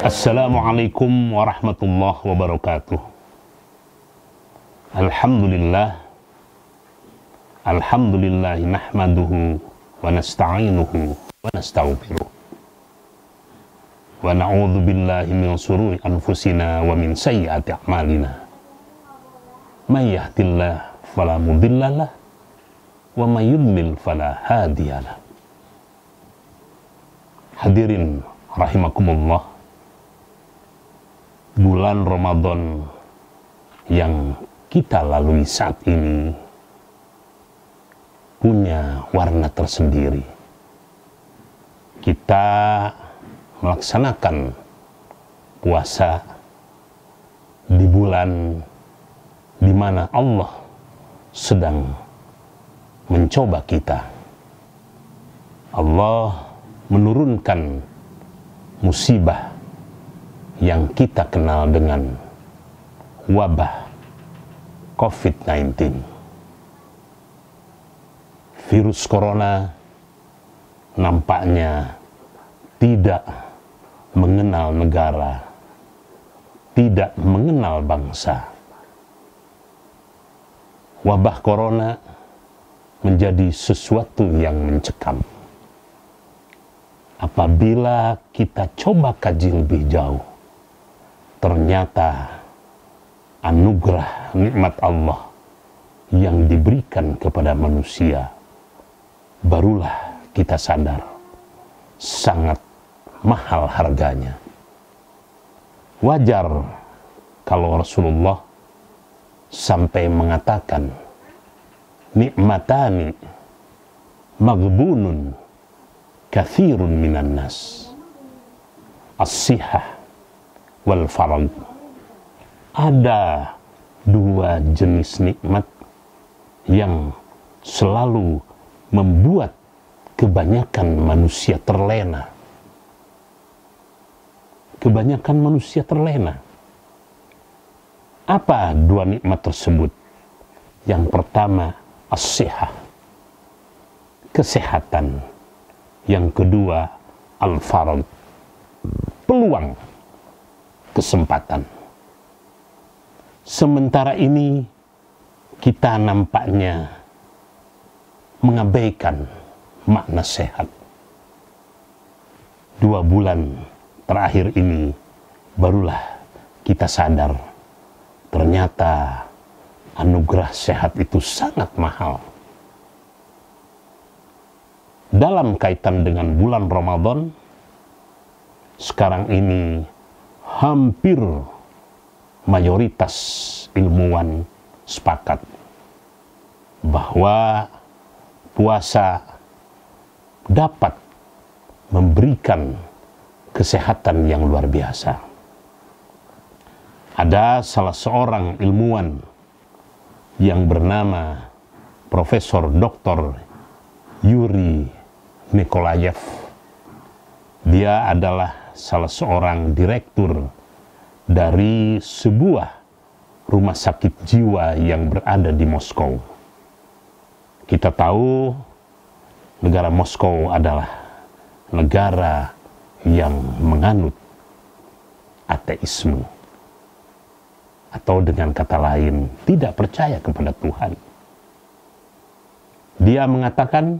Assalamualaikum warahmatullahi wabarakatuh. Alhamdulillah nahmaduhu wa nasta'inuhu wa nastaghfiruh. Wa na'udzu billahi min shururi anfusina wa min sayyiati a'malina. May yahdihillahu fala mudhillalah wa may yudlil fala hadiyalah. Hadirin rahimakumullah, bulan Ramadan yang kita lalui saat ini punya warna tersendiri. Kita melaksanakan puasa di bulan di mana Allah sedang mencoba kita. Allah menurunkan musibah yang kita kenal dengan wabah COVID-19. Virus corona nampaknya tidak mengenal negara, tidak mengenal bangsa. Wabah corona menjadi sesuatu yang mencekam. Apabila kita coba kaji lebih jauh, ternyata anugerah nikmat Allah yang diberikan kepada manusia, barulah kita sadar sangat mahal harganya. Wajar kalau Rasulullah sampai mengatakan, nikmatani maghbunun kathirun minan nas, as-sihah wal farag. Ada dua jenis nikmat yang selalu membuat kebanyakan manusia terlena. Kebanyakan manusia terlena. Apa dua nikmat tersebut? Yang pertama, as-sihah, kesehatan. Yang kedua, al-farad, peluang, kesempatan. Sementara ini kita nampaknya mengabaikan makna sehat. 2 bulan terakhir ini barulah kita sadar ternyata anugerah sehat itu sangat mahal. Dalam kaitan dengan bulan Ramadan, sekarang ini hampir mayoritas ilmuwan sepakat bahwa puasa dapat memberikan kesehatan yang luar biasa. Ada salah seorang ilmuwan yang bernama Profesor Dr. Yuri Nikolayev. Dia adalah salah seorang direktur dari sebuah rumah sakit jiwa yang berada di Moskow. Kita tahu negara Moskow adalah negara yang menganut ateisme, atau dengan kata lain tidak percaya kepada Tuhan. Dia mengatakan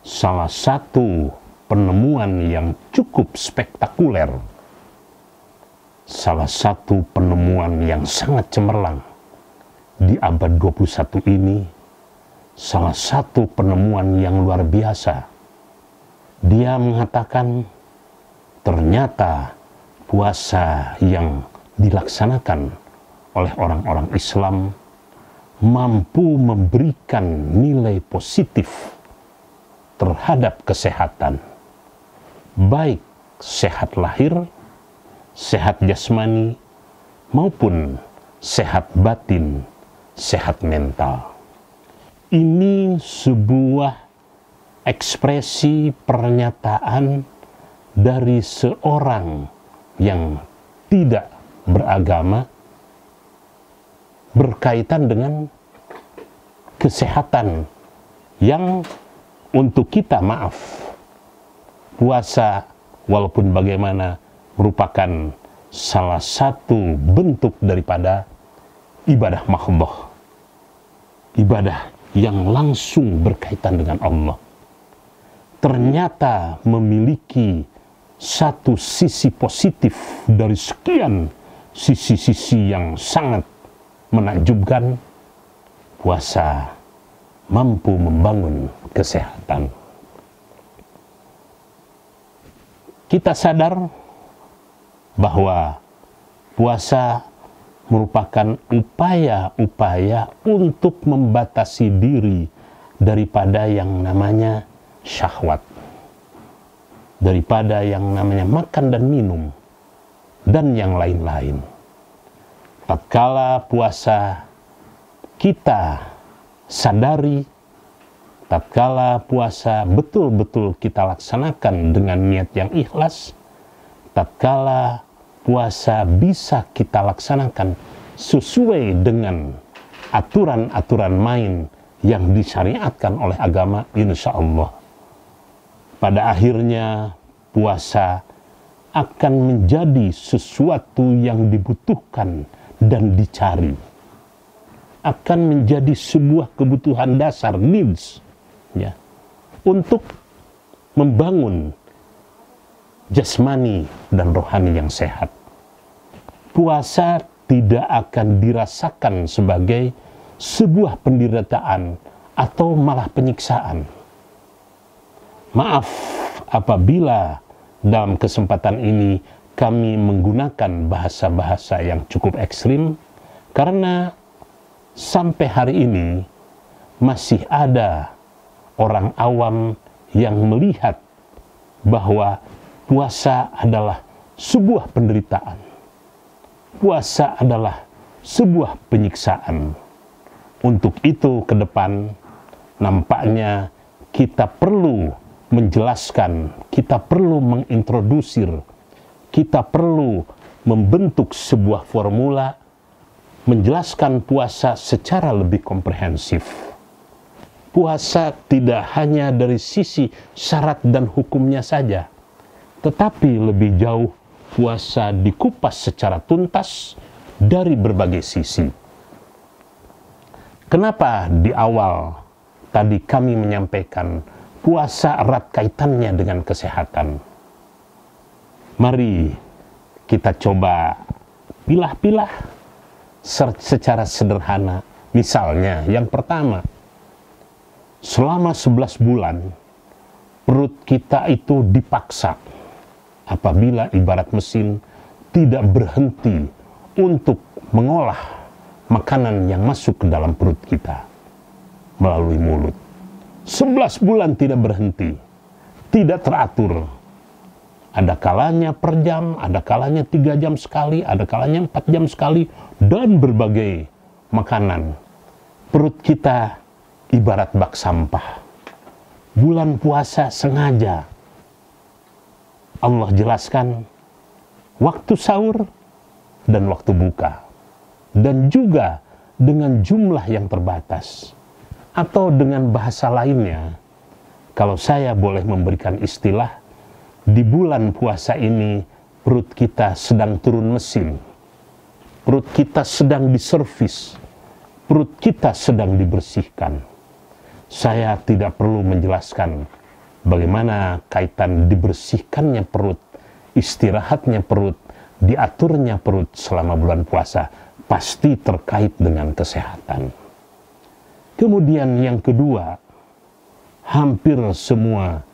salah satu penemuan yang cukup spektakuler, salah satu penemuan yang sangat cemerlang di abad 21 ini, salah satu penemuan yang luar biasa. Dia mengatakan ternyata puasa yang dilaksanakan oleh orang-orang Islam mampu memberikan nilai positif terhadap kesehatan, baik sehat lahir, sehat jasmani, maupun sehat batin, sehat mental. Ini sebuah ekspresi pernyataan dari seorang yang tidak beragama berkaitan dengan kesehatan yang untuk kita, maaf, puasa walaupun bagaimana merupakan salah satu bentuk daripada ibadah mahdhah, ibadah yang langsung berkaitan dengan Allah. Ternyata memiliki satu sisi positif dari sekian sisi-sisi yang sangat menakjubkan. Puasa mampu membangun kesehatan. Kita sadar bahwa puasa merupakan upaya-upaya untuk membatasi diri daripada yang namanya syahwat, daripada yang namanya makan dan minum, dan yang lain-lain. Tatkala puasa kita sadari, tatkala puasa betul-betul kita laksanakan dengan niat yang ikhlas, tatkala puasa bisa kita laksanakan sesuai dengan aturan-aturan main yang disyariatkan oleh agama, insya Allah pada akhirnya puasa akan menjadi sesuatu yang dibutuhkan dan dicari, akan menjadi sebuah kebutuhan dasar, needs, ya, untuk membangun jasmani dan rohani yang sehat. Puasa tidak akan dirasakan sebagai sebuah penderitaan atau malah penyiksaan. Maaf apabila dalam kesempatan ini kami menggunakan bahasa-bahasa yang cukup ekstrim, karena sampai hari ini masih ada orang awam yang melihat bahwa puasa adalah sebuah penderitaan. Puasa adalah sebuah penyiksaan. Untuk itu ke depan nampaknya kita perlu menjelaskan, kita perlu mengintrodusir, kita perlu membentuk sebuah formula menjelaskan puasa secara lebih komprehensif. Puasa tidak hanya dari sisi syarat dan hukumnya saja, tetapi lebih jauh puasa dikupas secara tuntas dari berbagai sisi. Kenapa di awal tadi kami menyampaikan puasa erat kaitannya dengan kesehatan? Mari kita coba pilah-pilah secara sederhana. Misalnya yang pertama, selama 11 bulan perut kita itu dipaksa, apabila ibarat mesin tidak berhenti untuk mengolah makanan yang masuk ke dalam perut kita melalui mulut. 11 bulan tidak berhenti, tidak teratur. Ada kalanya per jam, ada kalanya 3 jam sekali, ada kalanya 4 jam sekali, dan berbagai makanan. Perut kita ibarat bak sampah. Bulan puasa sengaja Allah jelaskan waktu sahur dan waktu buka, dan juga dengan jumlah yang terbatas, atau dengan bahasa lainnya, kalau saya boleh memberikan istilah, di bulan puasa ini perut kita sedang turun mesin, perut kita sedang diservis, perut kita sedang dibersihkan. Saya tidak perlu menjelaskan bagaimana kaitan dibersihkannya perut, istirahatnya perut, diaturnya perut selama bulan puasa, pasti terkait dengan kesehatan. Kemudian yang kedua, hampir semua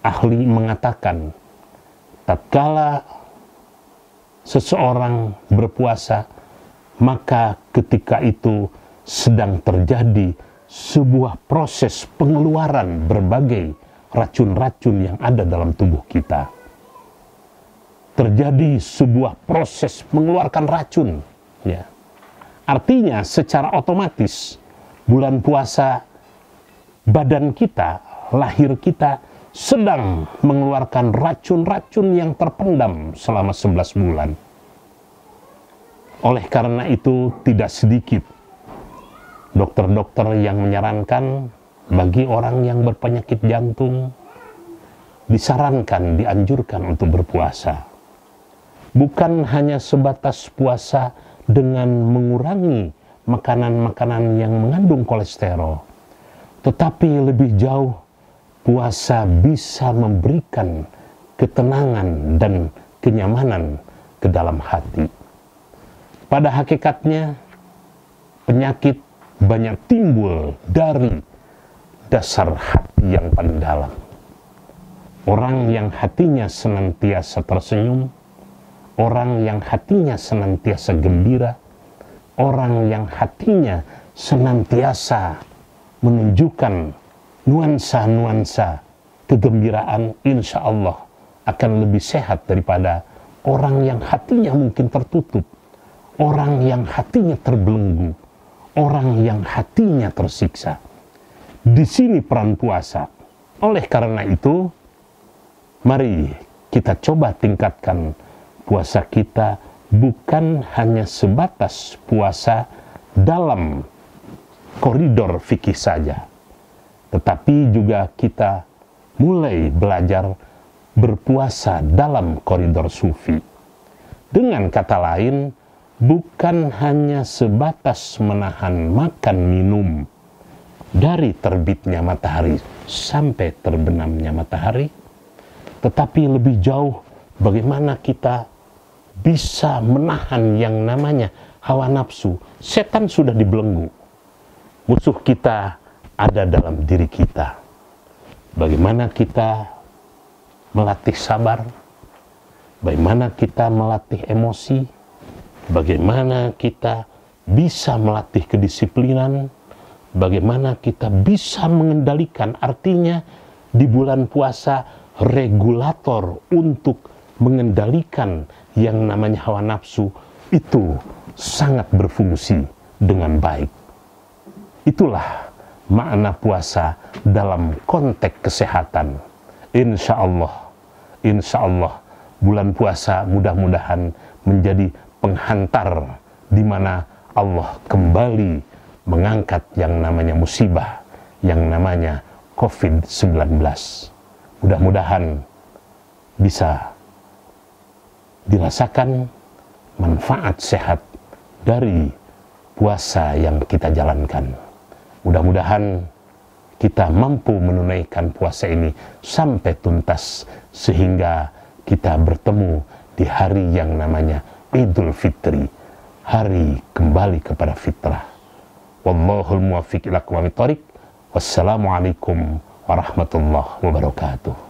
ahli mengatakan, tatkala seseorang berpuasa, maka ketika itu sedang terjadi sebuah proses pengeluaran berbagai racun-racun yang ada dalam tubuh kita. Terjadi sebuah proses mengeluarkan racun, ya. Artinya secara otomatis bulan puasa badan kita, lahir kita sedang mengeluarkan racun-racun yang terpendam selama 11 bulan. Oleh karena itu tidak sedikit dokter-dokter yang menyarankan bagi orang yang berpenyakit jantung, disarankan, dianjurkan untuk berpuasa. bukan hanya sebatas puasa dengan mengurangi makanan-makanan yang mengandung kolesterol, tetapi lebih jauh puasa bisa memberikan ketenangan dan kenyamanan ke dalam hati. Pada hakikatnya, penyakit banyak timbul dari dasar hati yang paling dalam. Orang yang hatinya senantiasa tersenyum, orang yang hatinya senantiasa gembira, orang yang hatinya senantiasa menunjukkan nuansa-nuansa kegembiraan, insya Allah akan lebih sehat daripada orang yang hatinya mungkin tertutup, orang yang hatinya terbelenggu, orang yang hatinya tersiksa. Di sini peran puasa. Oleh karena itu, mari kita coba tingkatkan puasa kita, bukan hanya sebatas puasa dalam koridor fikih saja, tetapi juga kita mulai belajar berpuasa dalam koridor sufi. Dengan kata lain, bukan hanya sebatas menahan makan minum dari terbitnya matahari sampai terbenamnya matahari, tetapi lebih jauh bagaimana kita bisa menahan yang namanya hawa nafsu. Setan sudah dibelenggu, musuh kita ada dalam diri kita. Bagaimana kita melatih sabar, bagaimana kita melatih emosi, bagaimana kita bisa melatih kedisiplinan, bagaimana kita bisa mengendalikan. Artinya di bulan puasa regulator untuk mengendalikan yang namanya hawa nafsu itu sangat berfungsi dengan baik. Itulah makna puasa dalam konteks kesehatan. Insya Allah bulan puasa mudah-mudahan menjadi penghantar di mana Allah kembali mengangkat yang namanya musibah, yang namanya COVID-19. Mudah-mudahan bisa dirasakan manfaat sehat dari puasa yang kita jalankan. Mudah-mudahan kita mampu menunaikan puasa ini sampai tuntas, sehingga kita bertemu di hari yang namanya Idul Fitri, hari kembali kepada fitrah. Wallahul muwaffiq ila aqwamit thoriq. Wassalamualaikum warahmatullahi wabarakatuh.